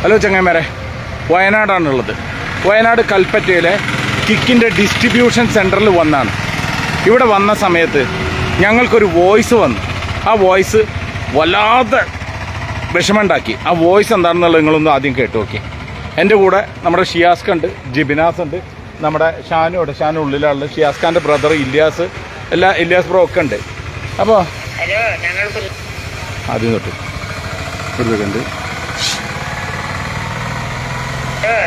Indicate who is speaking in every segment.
Speaker 1: Hello ചങ്ങായിമാരെ, വയനാടാണുള്ളത്. Wayanad കൽപ്പറ്റയിലെ കിക്കിൻ്റെ distribution സെൻറ്ററിൽ വന്നാണ്. ഇവിടെ വന്ന സമയത്ത് ഞങ്ങൾക്കൊരു വോയിസ് വന്നു. ആ വോയിസ് വല്ലാതെ വിഷമമുണ്ടാക്കി. ആ വോയിസ് എന്താണെന്നുള്ളത് നിങ്ങളൊന്ന് ആദ്യം കേട്ട് നോക്കി. എൻ്റെ കൂടെ നമ്മുടെ ഷിയാസ്ക ഉണ്ട്, ജിബിനാസ് ഉണ്ട്, നമ്മുടെ ഷാനു ഉണ്ട്. ഷാനു ഉള്ളിലുള്ള ഷിയാസ്ഖാൻ്റെ ബ്രദർ ഇല്യാസ്, ഇല്യാസ് ബ്രോ ഒക്കെ ഉണ്ട്. അപ്പോൾ ആദ്യം തൊട്ട് ഉണ്ട്.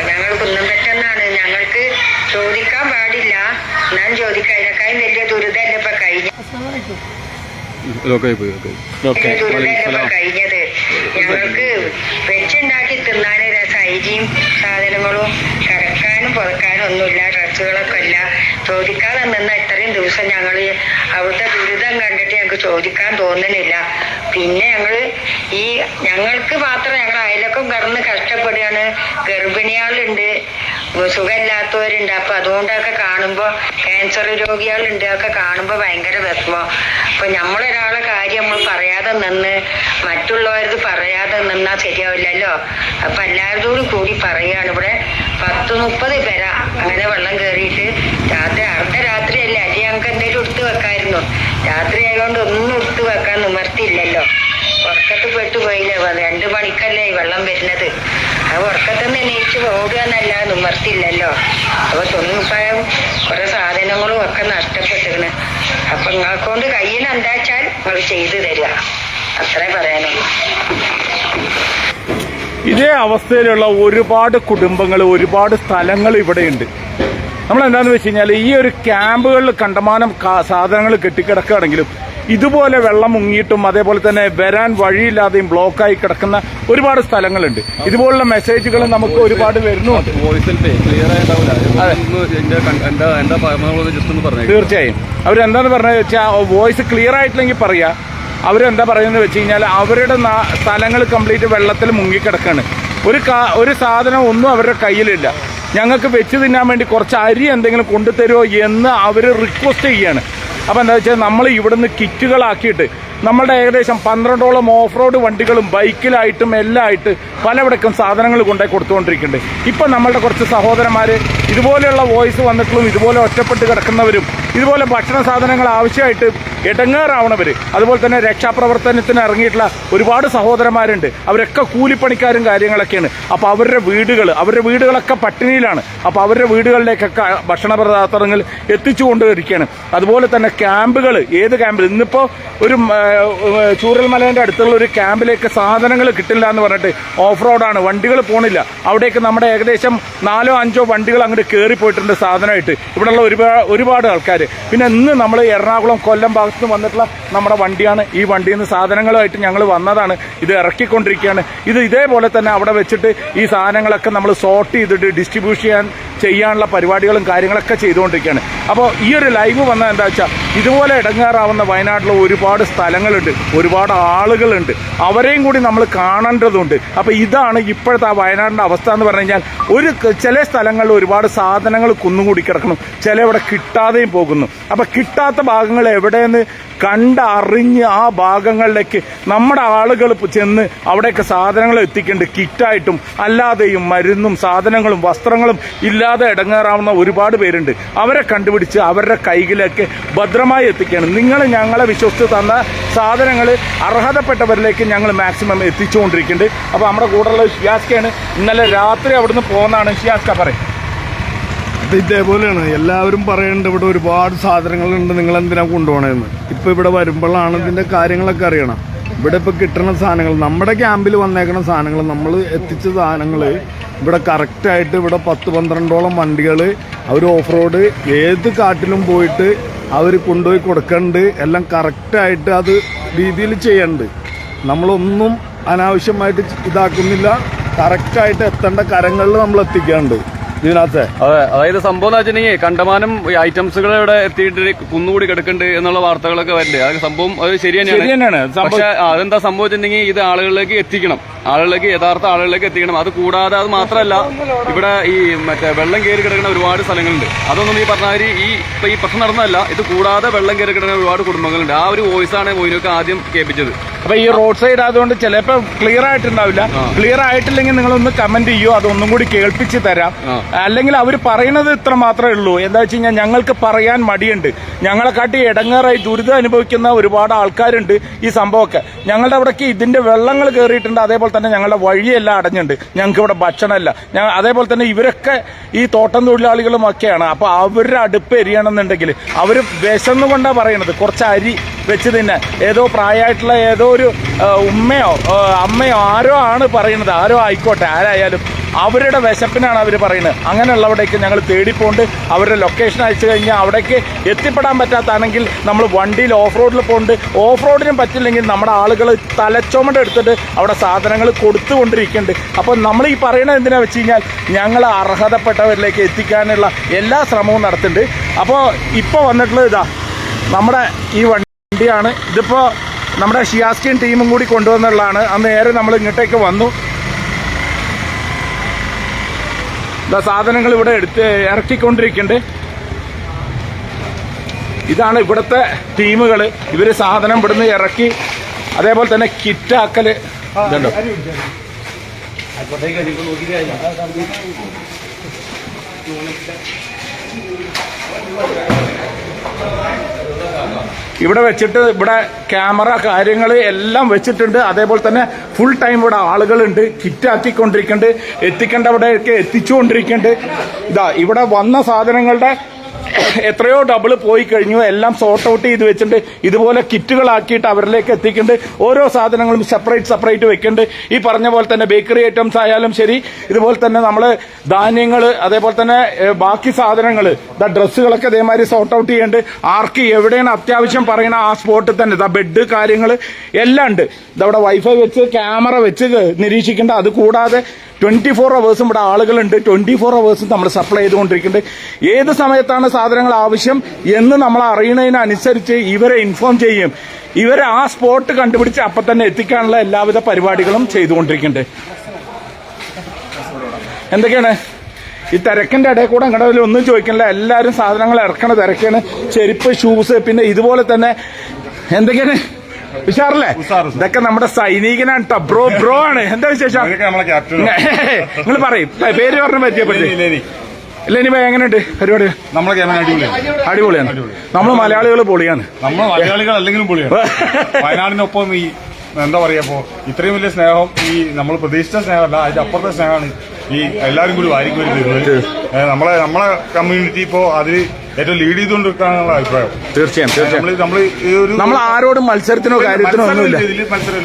Speaker 2: ഞങ്ങൾ കുന്നംപെട്ടെന്നാണ്. ഞങ്ങൾക്ക് ചോദിക്കാൻ പാടില്ല, ഞാൻ ചോദിക്കാം. അതിനേക്കാളും വലിയ ദുരിതമല്ല ഇപ്പൊ കഴിഞ്ഞത്. ഞങ്ങൾക്ക് വെച്ചുണ്ടാക്കി തിന്നാൻ സൈജിയും സാധനങ്ങളും കിടക്കാനും പുറക്കാനും ഒന്നുമില്ല, ഡ്രസ്സുകളൊക്കെ ഇല്ല. ചോദിക്കാതെ നിന്ന ഇത്രയും ദിവസം ഞങ്ങൾ അവിടുത്തെ ദുരിതം കണ്ടിട്ട് ഞങ്ങൾക്ക് ചോദിക്കാൻ തോന്നുന്നില്ല. പിന്നെ ഞങ്ങൾക്ക് മാത്രം ഞങ്ങൾ അയലൊക്കെ കിടന്ന് കഷ്ടപ്പെടുകയാണ്. ഗർഭിണികളുണ്ട്, സുഖമില്ലാത്തവരുണ്ട്. അപ്പൊ അതുകൊണ്ടൊക്കെ കാണുമ്പോൾ ക്യാൻസർ രോഗികളുണ്ട്, ഒക്കെ കാണുമ്പോൾ ഭയങ്കര വിഷമം. അപ്പൊ നമ്മളൊരാളെ കാര്യം നമ്മൾ പറയാതെ നിന്ന് മറ്റുള്ളവരത് പറയാതെ നിന്നാൽ ശരിയാവില്ലല്ലോ. അപ്പൊ എല്ലാവരും കൂടി പറയുകയാണ്. ഇവിടെ 10-30 പേര അങ്ങനെ വെള്ളം കയറിയിട്ട് രാത്രി അർദ്ധരാത്രിയല്ലേ, അരി ഞങ്ങൾക്ക് എന്തെങ്കിലും എടുത്തു വെക്കായിരുന്നു. രാത്രി ആയതുകൊണ്ട് ഒന്നും എടുത്തു വെക്കാൻ നിവർത്തിയില്ലല്ലോ. ഉറക്കത്ത് പെട്ടുപോയില്ലേ, 2 മണിക്കല്ലേ ഈ വെള്ളം വരുന്നത്. ആ ഉറക്കത്തുനിന്ന് എണീച്ച് ഓടുക എന്നല്ല, നിവർത്തിയില്ലല്ലോ. അപ്പൊ തൊണ്ണൂപ്പായം കുറെ സാധനങ്ങളും ഒക്കെ നഷ്ടപ്പെട്ടിരുന്നു. അപ്പൊ നിങ്ങൾക്കൊണ്ട് കയ്യിൽ എന്താ വെച്ചാൽ നിങ്ങൾ ചെയ്തു തരിക, അത്രേ പറയാനുള്ളൂ.
Speaker 1: ഇതേ അവസ്ഥയിലുള്ള ഒരുപാട് കുടുംബങ്ങൾ, ഒരുപാട് സ്ഥലങ്ങൾ ഇവിടെയുണ്ട്. നമ്മളെന്താണെന്ന് വെച്ച് കഴിഞ്ഞാൽ, ഈ ഒരു ക്യാമ്പുകളിൽ കണ്ടമാനം സാധനങ്ങൾ കെട്ടിക്കിടക്കുകയാണെങ്കിലും ഇതുപോലെ വെള്ളം മുങ്ങിയിട്ടും അതേപോലെ തന്നെ വരാൻ വഴിയില്ലാതെയും ബ്ലോക്കായി കിടക്കുന്ന ഒരുപാട് സ്ഥലങ്ങളുണ്ട്. ഇതുപോലുള്ള മെസ്സേജുകൾ നമുക്ക് ഒരുപാട് വരുന്നുണ്ട്. തീർച്ചയായും അവരെന്താന്ന് പറഞ്ഞത് വെച്ചാൽ, വോയിസ് ക്ലിയർ ആയിട്ടില്ലെങ്കിൽ പറയാ. അവരെന്താ പറയുന്നത് വെച്ച് കഴിഞ്ഞാൽ, അവരുടെ സ്ഥലങ്ങൾ കംപ്ലീറ്റ് വെള്ളത്തിൽ മുങ്ങിക്കിടക്കാണ്. ഒരു സാധനം ഒന്നും അവരുടെ കയ്യിലില്ല. ഞങ്ങൾക്ക് വെച്ച് തിന്നാൻ വേണ്ടി കുറച്ച് അരി എന്തെങ്കിലും കൊണ്ടുതരുമോ എന്ന് അവർ റിക്വസ്റ്റ് ചെയ്യാണ്. അപ്പോൾ എന്താ വെച്ചാൽ, നമ്മൾ ഇവിടുന്ന് കിറ്റുകളാക്കിയിട്ട് നമ്മളുടെ ഏകദേശം 12ഓളം ഓഫ് റോഡ് വണ്ടികളും ബൈക്കിലായിട്ടും എല്ലാം ആയിട്ട് പലവിടക്കും സാധനങ്ങൾ കൊണ്ടുപോയി കൊടുത്തുകൊണ്ടിരിക്കുന്നുണ്ട്. ഇപ്പം നമ്മളുടെ കുറച്ച് സഹോദരന്മാർ ഇതുപോലെയുള്ള വോയിസ് വന്നിട്ടും ഇതുപോലെ ഒറ്റപ്പെട്ട് കിടക്കുന്നവരും ഇതുപോലെ ഭക്ഷണ സാധനങ്ങൾ ആവശ്യമായിട്ട് ഇടങ്ങേറാവണവർ, അതുപോലെ തന്നെ രക്ഷാപ്രവർത്തനത്തിന് ഇറങ്ങിയിട്ടുള്ള ഒരുപാട് സഹോദരന്മാരുണ്ട്. അവരൊക്കെ കൂലിപ്പണിക്കാരും കാര്യങ്ങളൊക്കെയാണ്. അപ്പോൾ അവരുടെ വീടുകളൊക്കെ പട്ടിണിയിലാണ്. അപ്പോൾ അവരുടെ വീടുകളിലേക്കൊക്കെ ഭക്ഷണ പദാർത്ഥങ്ങൾ എത്തിച്ചു കൊണ്ടിരിക്കുകയാണ്. അതുപോലെ തന്നെ ക്യാമ്പുകൾ, ഏത് ക്യാമ്പിൽ ഇന്നിപ്പോൾ ഒരു ചൂരൽമലേൻ്റെ അടുത്തുള്ള ഒരു ക്യാമ്പിലേക്ക് സാധനങ്ങൾ കിട്ടില്ല എന്ന് പറഞ്ഞിട്ട് ഓഫ് റോഡാണ്, വണ്ടികൾ പോണില്ല. അവിടേക്ക് നമ്മുടെ ഏകദേശം 4-5 വണ്ടികൾ അങ്ങോട്ട് കയറിപ്പോയിട്ടുണ്ട് സാധനമായിട്ട്, ഇവിടെയുള്ള ഒരുപാട് ആൾക്കാർ. പിന്നെ ഇന്ന് നമ്മൾ എറണാകുളം കൊല്ലം ഭാഗത്ത് നിന്ന് വന്നിട്ടുള്ള നമ്മുടെ വണ്ടിയാണ്. ഈ വണ്ടിയിൽ നിന്ന് സാധനങ്ങളുമായിട്ട് ഞങ്ങൾ വന്നതാണ്. ഇത് ഇറക്കിക്കൊണ്ടിരിക്കുകയാണ്. ഇതേപോലെ തന്നെ അവിടെ വെച്ചിട്ട് ഈ സാധനങ്ങളൊക്കെ നമ്മൾ സോർട്ട് ചെയ്തിട്ട് ഡിസ്ട്രിബ്യൂഷൻ ചെയ്യാനുള്ള പരിപാടികളും കാര്യങ്ങളൊക്കെ ചെയ്തുകൊണ്ടിരിക്കുകയാണ്. അപ്പോൾ ഈ ഒരു ലൈവ് വന്നാൽ എന്താ വെച്ചാൽ, ഇതുപോലെ ഇടങ്ങാറാവുന്ന വയനാട്ടിലെ ഒരുപാട് സ്ഥലങ്ങളുണ്ട്, ഒരുപാട് ആളുകളുണ്ട്. അവരെയും കൂടി നമ്മൾ കാണേണ്ടതുണ്ട്. അപ്പോൾ ഇതാണ് ഇപ്പോഴത്തെ ആ വയനാടിൻ്റെ അവസ്ഥ എന്ന് പറഞ്ഞു കഴിഞ്ഞാൽ, ചില സ്ഥലങ്ങളിൽ ഒരുപാട് സാധനങ്ങൾ കുന്നുകൂടി കിടക്കണം, ചിലവിടെ കിട്ടാതെയും പോകുന്നു. അപ്പോൾ കിട്ടാത്ത ഭാഗങ്ങൾ എവിടെയെന്ന് കണ്ടറിഞ്ഞ് ആ ഭാഗങ്ങളിലേക്ക് നമ്മുടെ ആളുകൾ ചെന്ന് അവിടെയൊക്കെ സാധനങ്ങൾ എത്തിക്കേണ്ടത്. കിറ്റായിട്ടും അല്ലാതെയും മരുന്നും സാധനങ്ങളും വസ്ത്രങ്ങളും ഇല്ലാതെ ഇടങ്ങേറാവുന്ന ഒരുപാട് പേരുണ്ട്. അവരെ കണ്ടുപിടിച്ച് അവരുടെ കൈകളിലേക്ക് ഭദ്രമായി എത്തിക്കുകയാണ്. നിങ്ങൾ ഞങ്ങളെ വിശ്വസിച്ച് തന്ന സാധനങ്ങൾ അർഹതപ്പെട്ടവരിലേക്ക് ഞങ്ങൾ മാക്സിമം എത്തിച്ചുകൊണ്ടിരിക്കുന്നുണ്ട്. അപ്പോൾ നമ്മുടെ കൂടെയുള്ള ഷിയാസ്കയാണ്. ഇന്നലെ രാത്രി അവിടുന്ന് പോകുന്നതാണ്. ഷിയാസ്ക പറയും.
Speaker 3: ഇതേപോലെയാണ് എല്ലാവരും പറയുന്നുണ്ട്, ഇവിടെ ഒരുപാട് സാധനങ്ങളുണ്ട്, നിങ്ങൾ എന്തിനാ കൊണ്ടുപോകണമെന്ന്. ഇപ്പം ഇവിടെ വരുമ്പോഴാണ് ഇതിൻ്റെ കാര്യങ്ങളൊക്കെ അറിയണം. ഇവിടെ ഇപ്പോൾ കിട്ടുന്ന സാധനങ്ങൾ, നമ്മുടെ ക്യാമ്പിൽ വന്നേക്കുന്ന സാധനങ്ങൾ, നമ്മൾ എത്തിച്ച സാധനങ്ങൾ ഇവിടെ കറക്റ്റായിട്ട് ഇവിടെ 10-12ഓളം വണ്ടികൾ അവർ ഓഫ് റോഡ് ഏത് കാട്ടിലും പോയിട്ട് അവർ കൊണ്ടുപോയി കൊടുക്കുന്നുണ്ട്. എല്ലാം കറക്റ്റായിട്ട് അത് രീതിയിൽ ചെയ്യുന്നുണ്ട്. നമ്മളൊന്നും അനാവശ്യമായിട്ട് ഇതാക്കുന്നില്ല. കറക്റ്റായിട്ട് എത്തേണ്ട കരങ്ങളിൽ നമ്മൾ എത്തിക്കാറുണ്ട് ഇതിനകത്ത്.
Speaker 4: അതെ, അതായത് സംഭവം എന്ന് വെച്ചിട്ടുണ്ടെങ്കിൽ കണ്ടമാനം ഐറ്റംസുകൾ ഇവിടെ എത്തിയിട്ട് കുന്നുകൂടി കിടക്കുന്നുണ്ട് എന്നുള്ള വാർത്തകളൊക്കെ വരുന്നുണ്ട്. അത് സംഭവം അത് ശരി തന്നെയാണ്. പക്ഷെ അതെന്താ സംഭവിച്ചിട്ടുണ്ടെങ്കിൽ ഇത് ആളുകളിലേക്ക് എത്തിക്കണം. ആളുകളിലേക്ക്, യഥാർത്ഥ ആളുകളിലേക്ക് എത്തിക്കണം. അത് കൂടാതെ അത് മാത്രമല്ല, ഇവിടെ ഈ മറ്റേ വെള്ളം കയറി കിടക്കുന്ന ഒരുപാട് സ്ഥലങ്ങളുണ്ട്. അതൊന്നും ഈ പറഞ്ഞ ഈ പ്രശ്നം നടന്നതല്ല, ഇത് കൂടാതെ വെള്ളം കയറി കിടക്കുന്ന ഒരുപാട് കുടുംബങ്ങളുണ്ട്. ആ ഒരു വോയിസാണ് മൊയ്നുക്ക് ആദ്യം കേൾപ്പിച്ചത്.
Speaker 1: അപ്പൊ ഈ റോഡ് സൈഡ് ആയതുകൊണ്ട് ചിലപ്പോ ക്ലിയർ ആയിട്ടുണ്ടാവില്ല. ക്ലിയർ ആയിട്ടില്ലെങ്കിൽ നിങ്ങളൊന്ന് കമന്റ് ചെയ്യോ, അതൊന്നും കൂടി കേൾപ്പിച്ച് തരാം. അല്ലെങ്കിൽ അവർ പറയണത് ഇത്ര മാത്രമേ ഉള്ളൂ. എന്താ വെച്ച് കഴിഞ്ഞാൽ ഞങ്ങൾക്ക് പറയാൻ മടിയുണ്ട്. ഞങ്ങളെക്കാട്ടി ഇടങ്ങേറായി ദുരിതം അനുഭവിക്കുന്ന ഒരുപാട് ആൾക്കാരുണ്ട്. ഈ സംഭവമൊക്കെ ഞങ്ങളുടെ അവിടേക്ക് ഇതിന്റെ വെള്ളങ്ങൾ കയറിയിട്ടുണ്ട്. അതേപോലെ തന്നെ ഞങ്ങളുടെ വഴിയെല്ലാം അടഞ്ഞിട്ടുണ്ട്. ഞങ്ങൾക്ക് ഇവിടെ ഭക്ഷണമല്ല. അതേപോലെ തന്നെ ഇവരൊക്കെ ഈ തോട്ടം തൊഴിലാളികളും ഒക്കെയാണ്. അപ്പൊ അവരുടെ അടുപ്പ് എരിയണമെന്നുണ്ടെങ്കിൽ അവര് വിശന്നുകൊണ്ടാണ് പറയണത്. കുറച്ച് അരി വെച്ച് തന്നെ ഏതോ പ്രായമായിട്ടുള്ള ഏതോ ഒരു ഉമ്മയോ അമ്മയോ ആരോ ആണ് പറയുന്നത്. ആരോ ആയിക്കോട്ടെ, ആരായാലും അവരുടെ വിശപ്പിനാണ് അവർ പറയുന്നത്. അങ്ങനെയുള്ളവിടേക്ക് ഞങ്ങൾ തേടിപ്പോണ്ട് അവരുടെ ലൊക്കേഷൻ അയച്ചു കഴിഞ്ഞാൽ അവിടേക്ക് എത്തിപ്പെടാൻ പറ്റാത്താണെങ്കിൽ നമ്മൾ വണ്ടിയിൽ ഓഫ് റോഡിൽ പോകുന്നുണ്ട്. ഓഫ് റോഡിനും പറ്റില്ലെങ്കിൽ നമ്മുടെ ആളുകൾ തലച്ചോമട് എടുത്തിട്ട് അവിടെ സാധനങ്ങൾ കൊടുത്തുകൊണ്ടിരിക്കുന്നുണ്ട്. അപ്പോൾ നമ്മൾ ഈ പറയണത് എന്തിനാ വെച്ച് കഴിഞ്ഞാൽ ഞങ്ങൾ അർഹതപ്പെട്ടവരിലേക്ക് എത്തിക്കാനുള്ള എല്ലാ ശ്രമവും നടത്തുന്നുണ്ട്. അപ്പോൾ ഇപ്പോൾ വന്നിട്ടുള്ളത് ഇതാ നമ്മുടെ ഈ വണ്ടിയാണ്. ഇതിപ്പോൾ നമ്മുടെ ഷിയാസ്കിൻ ടീമും കൂടി കൊണ്ടുവന്നുള്ളതാണ്. അന്ന് നേരെ നമ്മൾ ഇങ്ങോട്ടേക്ക് വന്നു. സാധനങ്ങൾ ഇവിടെ ഇറക്കിക്കൊണ്ടിരിക്കുന്നുണ്ട്. ഇതാണ് ഇവിടുത്തെ ടീമുകൾ. ഇവര് സാധനം ഇവിടുന്ന് ഇറക്കി അതേപോലെ തന്നെ കിറ്റാക്കല് ഇതുണ്ടോ. ഇവിടെ വെച്ചിട്ട് ഇവിടെ ക്യാമറ കാര്യങ്ങൾ എല്ലാം വെച്ചിട്ടുണ്ട്. അതേപോലെ തന്നെ ഫുൾ ടൈം ഇവിടെ ആളുകളുണ്ട്. കിറ്റാക്കിക്കൊണ്ടിരിക്കുന്നുണ്ട്. എത്തിക്കേണ്ടവിടെയൊക്കെ എത്തിച്ചുകൊണ്ടിരിക്കുന്നുണ്ട്. ഇതാ ഇവിടെ വന്ന സാധനങ്ങളുടെ എത്രയോ ഡബിൾ പോയി കഴിഞ്ഞു. എല്ലാം സോർട്ട് ഔട്ട് ചെയ്ത് വെച്ചിട്ടുണ്ട്. ഇതുപോലെ കിറ്റുകളാക്കിയിട്ട് അവരിലേക്ക് എത്തിക്കുന്നുണ്ട്. ഓരോ സാധനങ്ങളും സെപ്പറേറ്റ് വെക്കുന്നുണ്ട്. ഈ പറഞ്ഞ പോലെ തന്നെ ബേക്കറി ഐറ്റംസ് ആയാലും ശരി, ഇതുപോലെ തന്നെ നമ്മൾ ധാന്യങ്ങൾ, അതേപോലെ തന്നെ ബാക്കി സാധനങ്ങൾ, ഡ്രസ്സുകളൊക്കെ ഇതേമാതിരി സോർട്ട് ഔട്ട് ചെയ്യുന്നുണ്ട്. ആർക്ക് എവിടെയാണ് അത്യാവശ്യം പറയണ ആ സ്പോട്ടിൽ തന്നെ ബെഡ് കാര്യങ്ങൾ എല്ലാം ഉണ്ട്. ഇതവിടെ വൈഫൈ വെച്ച് ക്യാമറ വെച്ച് നിരീക്ഷിക്കേണ്ട. അത് കൂടാതെ 24 hours ഇവിടെ ആളുകളുണ്ട്. 24 hours നമ്മൾ സപ്ലൈ ചെയ്തുകൊണ്ടിരിക്കുന്നുണ്ട്. ഏത് സമയത്താണ് സാധനങ്ങൾ ആവശ്യം എന്ന് നമ്മൾ അറിയുന്നതിനനുസരിച്ച് ഇവരെ ഇൻഫോം ചെയ്യും. ഇവരെ ആ സ്പോട്ട് കണ്ടുപിടിച്ച് അപ്പം തന്നെ എത്തിക്കാനുള്ള എല്ലാവിധ പരിപാടികളും ചെയ്തുകൊണ്ടിരിക്കുന്നുണ്ട്. എന്തൊക്കെയാണ് ഈ തിരക്കിന്റെ ഇടയിൽ കൂടെ അങ്ങോട്ട് ഒന്നും ചോദിക്കണില്ല. എല്ലാവരും സാധനങ്ങൾ ഇറക്കണ തിരക്കാണ്. ചെരുപ്പ്, ഷൂസ്, പിന്നെ ഇതുപോലെ തന്നെ എന്തൊക്കെയാണ് ഉഷാറല്ലേ? ഇതൊക്കെ നമ്മുടെ സൈനികനാണ് കേട്ടോ. ബ്രോ ആണ്. എന്താ വിശേഷം? നിങ്ങൾ പറയും, പേര് പറഞ്ഞ പരിചയപ്പെടുത്തി. ഇല്ല, ഇനി എങ്ങനെയുണ്ട് പരിപാടി? അടിപൊളിയാണ്. നമ്മൾ മലയാളികൾ പൊളിയാണ്.
Speaker 5: നമ്മൾ മലയാളികൾ അല്ലെങ്കിലും പൊളിയാണ്. വയനാടിനൊപ്പം ഈ എന്താ പറയാ, ഇപ്പോ ഇത്രയും വലിയ സ്നേഹം ഈ നമ്മൾ പ്രതീക്ഷിച്ച സ്നേഹമല്ല, അതിന്റെ അപ്പുറത്തെ സ്നേഹമാണ് ഈ എല്ലാവരും കൂടി വാരിക്കോരി തരുന്നത്. നമ്മളെ കമ്മ്യൂണിറ്റി ഇപ്പോ അതിൽ ഏറ്റവും ലീഡ് ചെയ്തുകൊണ്ടിരിക്കാനുള്ള അഭിപ്രായം.
Speaker 1: തീർച്ചയായും നമ്മൾ ആരോടും മത്സരത്തിനോ കാര്യത്തിനോ ഒന്നുമില്ല.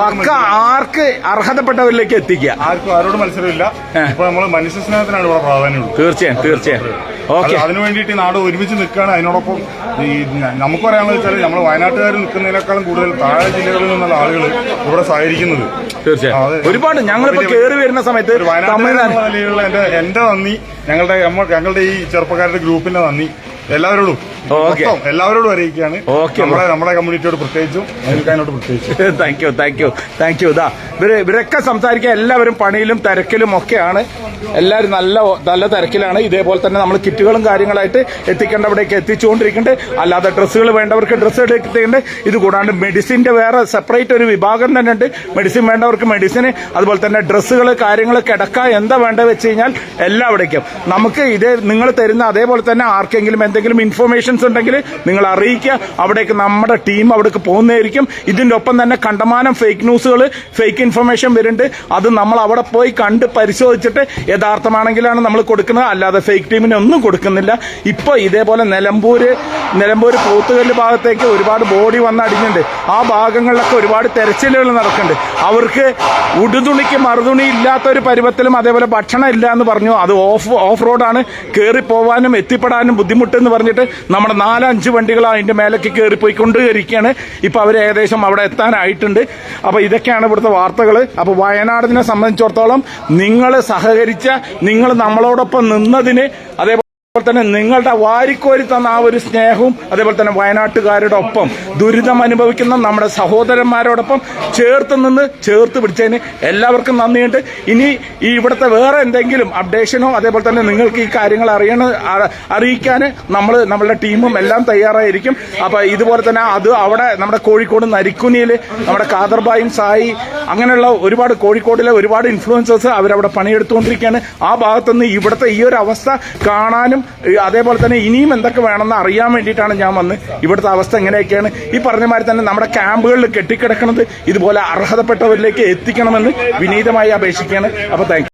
Speaker 1: പക്ക ആർക്ക് അർഹതപ്പെട്ടവരിലേക്ക് എത്തിക്കുക.
Speaker 5: ആരോടും മത്സരമില്ല. ഇപ്പൊ നമ്മൾ മനുഷ്യ സ്നേഹത്തിനാണ് ഇവിടെ പ്രാധാന്യമുള്ളത്.
Speaker 1: തീർച്ചയായും ഓക്കെ.
Speaker 5: അതിനു വേണ്ടിയിട്ട് നാട് ഒരുമിച്ച് നിൽക്കുകയാണ്. അതിനോടൊപ്പം ഈ നമുക്ക് പറയാമെന്ന് വെച്ചാൽ നമ്മൾ വയനാട്ടുകാർ നിൽക്കുന്നതിനേക്കാളും കൂടുതൽ താഴെ ജില്ലകളിൽ നിന്നുള്ള ആളുകൾ ഇവിടെ സഹകരിക്കുന്നത്.
Speaker 1: തീർച്ചയായും ഒരുപാട്. ഞങ്ങളിപ്പോ കയറി വരുന്ന സമയത്ത്
Speaker 5: എന്റെ നന്ദി, ഞങ്ങളുടെ ഈ ചെറുപ്പക്കാരുടെ ഗ്രൂപ്പിന്റെ നന്ദി എല്ലാവരോടും എല്ലാവരോടും അറിയിക്കുകയാണ്. നമ്മുടെ കമ്മ്യൂണിറ്റിയോട് പ്രത്യേകിച്ചും അതിനോട് പ്രത്യേകിച്ചും
Speaker 1: താങ്ക് യു. ഇവരൊക്കെ സംസാരിക്കാൻ എല്ലാവരും പണിയിലും തിരക്കിലും ഒക്കെയാണ്. എല്ലാവരും നല്ല തിരക്കിലാണ്. ഇതേപോലെ തന്നെ നമ്മൾ കിറ്റുകളും കാര്യങ്ങളായിട്ട് എത്തിക്കേണ്ടവിടേക്ക് എത്തിച്ചുകൊണ്ടിരിക്കുന്നുണ്ട്. അല്ലാതെ ഡ്രസ്സുകൾ വേണ്ടവർക്ക് ഡ്രസ്സ് എടുക്കുന്നുണ്ട്. ഇത് കൂടാണ്ട് മെഡിസിന്റെ വേറെ സെപ്പറേറ്റ് ഒരു വിഭാഗം തന്നെ ഉണ്ട്. മെഡിസിൻ വേണ്ടവർക്ക് മെഡിസിന്, അതുപോലെ തന്നെ ഡ്രസ്സുകൾ കാര്യങ്ങൾ കിടക്ക എന്താ വേണ്ടത് വെച്ച് കഴിഞ്ഞാൽ എല്ലാവിടേക്കും നമുക്ക് നിങ്ങൾ തരുന്ന അതേപോലെ തന്നെ ആർക്കെങ്കിലും എന്തെങ്കിലും ഇൻഫർമേഷൻസ് ഉണ്ടെങ്കിൽ നിങ്ങൾ അറിയിക്കുക. അവിടേക്ക് നമ്മുടെ ടീം അവിടേക്ക് പോകുന്നതായിരിക്കും. ഇതിന്റെ ഒപ്പം തന്നെ കണ്ടമാനം ഫേക്ക് ന്യൂസുകൾ, ഫേക്ക് ഇൻഫർമേഷൻ വരുന്നുണ്ട്. അത് നമ്മൾ അവിടെ പോയി കണ്ട് പരിശോധിച്ചിട്ട് യഥാർത്ഥമാണെങ്കിലാണ് നമ്മൾ കൊടുക്കുന്നത്. അല്ലാതെ ഫേക്ക് ടീമിന് ഒന്നും കൊടുക്കുന്നില്ല. ഇപ്പൊ ഇതേപോലെ നിലമ്പൂര് പോത്തുകല്ല് ഭാഗത്തേക്ക് ഒരുപാട് ബോഡി വന്ന് അടിഞ്ഞിട്ടുണ്ട്. ആ ഭാഗങ്ങളിലൊക്കെ ഒരുപാട് തെരച്ചിലുകൾ നടക്കുന്നുണ്ട്. അവർക്ക് ഉടുതുണിക്ക് മറുതുണി ഇല്ലാത്ത ഒരു പരുവത്തിലും അതേപോലെ ഭക്ഷണം ഇല്ല എന്ന് പറഞ്ഞു. അത് ഓഫ് റോഡാണ്. കയറി പോവാനും എത്തിപ്പെടാനും ബുദ്ധിമുട്ടെന്ന് പറഞ്ഞിട്ട് നമ്മുടെ 4-5 വണ്ടികൾ അതിന്റെ മേലേക്ക് കയറിപ്പോയിക്കൊണ്ടിരിക്കുകയാണ്. ഇപ്പൊ അവർ ഏകദേശം അവിടെ എത്താനായിട്ടുണ്ട്. അപ്പൊ ഇതൊക്കെയാണ് ഇവിടുത്തെ വാർത്തകൾ. അപ്പൊ വയനാടിനെ സംബന്ധിച്ചിടത്തോളം നിങ്ങൾ സഹകരിച്ച, നിങ്ങൾ നമ്മളോടൊപ്പം നിന്നതിന്, അതേപോലെ അതുപോലെ തന്നെ നിങ്ങളുടെ വാരിക്കോരി തന്ന ആ ഒരു സ്നേഹവും അതേപോലെ തന്നെ വയനാട്ടുകാരുടെ ഒപ്പം ദുരിതം അനുഭവിക്കുന്ന നമ്മുടെ സഹോദരന്മാരോടൊപ്പം ചേർത്ത് പിടിച്ചതിന് എല്ലാവർക്കും നന്ദിയുണ്ട്. ഇനി ഈ ഇവിടുത്തെ വേറെ എന്തെങ്കിലും അപ്ഡേഷനോ അതേപോലെ തന്നെ നിങ്ങൾക്ക് ഈ കാര്യങ്ങൾ അറിയിക്കാൻ നമ്മളുടെ ടീമും എല്ലാം തയ്യാറായിരിക്കും. അപ്പൊ ഇതുപോലെ തന്നെ അത് അവിടെ നമ്മുടെ കോഴിക്കോട് നരിക്കുനിയിൽ നമ്മുടെ കാദർബായും സായി അങ്ങനെയുള്ള ഒരുപാട് കോഴിക്കോടിലെ ഒരുപാട് ഇൻഫ്ലുവൻസേഴ്സ് അവരവിടെ പണിയെടുത്തുകൊണ്ടിരിക്കുകയാണ്. ആ ഭാഗത്തുനിന്ന് ഇവിടുത്തെ ഈ ഒരു അവസ്ഥ കാണാനും അതേപോലെ തന്നെ ഇനിയും എന്തൊക്കെ വേണമെന്ന് അറിയാൻ വേണ്ടിയിട്ടാണ് ഞാൻ വന്ന് ഇവിടുത്തെ അവസ്ഥ എങ്ങനെയൊക്കെയാണ് ഈ പറഞ്ഞ മാതിരി തന്നെ നമ്മുടെ ക്യാമ്പുകളിൽ കെട്ടിക്കിടക്കുന്നത് ഇതുപോലെ അർഹതപ്പെട്ടവരിലേക്ക് എത്തിക്കണമെന്ന് വിനീതമായി അപേക്ഷിക്കുകയാണ്. അപ്പോൾ താങ്ക് യു.